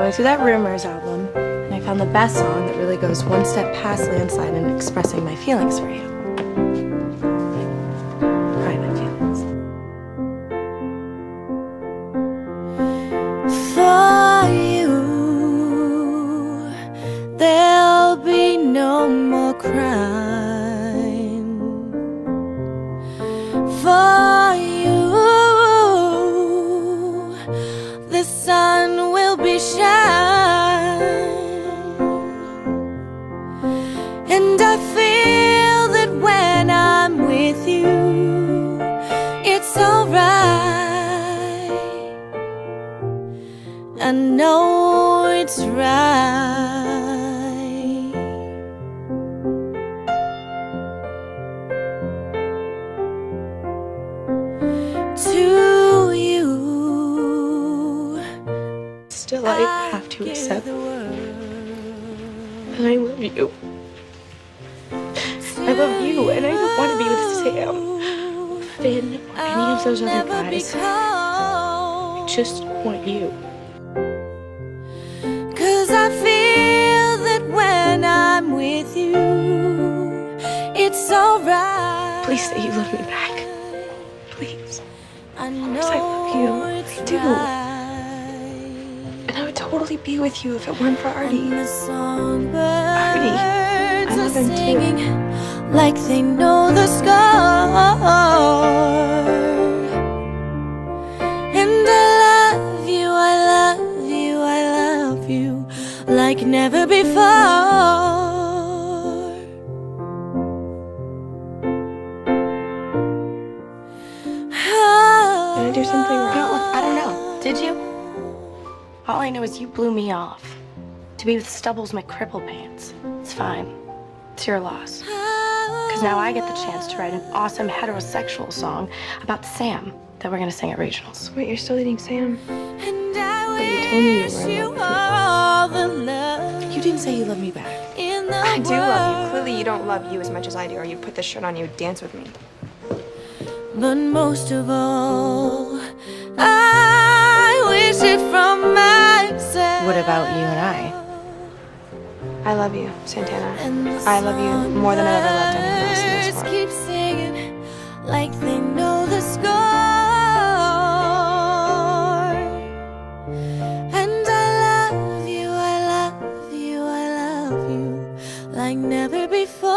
going through that Rumors album, and I found the best song that really goes one step past landslide in expressing my feelings for you. Private feelings. For you, there'll be no more crime. For you, the sun will be shining. And I feel that when I'm with you, it's alright. I know it's right. To you, Still, I have to accept that I love you. I love you, and I don't want to be with Sam, Finn, or any of those other guys. I just want you. 'Cause I feel that when I'm with you, it's alright. Please say you love me back. Please. I Yes, I love you. I do. And I would totally be with you if it weren't for Artie. The songbirds I love him are too. singing like they know the score. And I love you, I love you, I love you like never before. Did I do something wrong? No, I don't know. Did you? All I know is you blew me off. To be with Stubbles my cripple pants. It's fine. It's your loss. Because now I get the chance to write an awesome heterosexual song about Sam that we're going to sing at regionals. Wait, you're still dating Sam? And I But you told me you wish were in you love with me. all the love You didn't say you love me back. in the I do love you. world. Clearly you don't love you as much as I do, or you'd put this shirt on, you would dance with me. But most of all, I wish it from myself. What about you and I? I love you, Santana. And the I love you more than I ever loved anyone else in this songbirds world. keep singing like they know the score. And I love you, I love you, I love you like never before.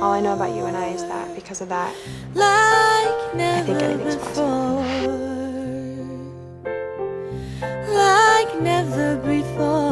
All I know about you and I is that because of that, Like never think anything's possible. before. Like never before.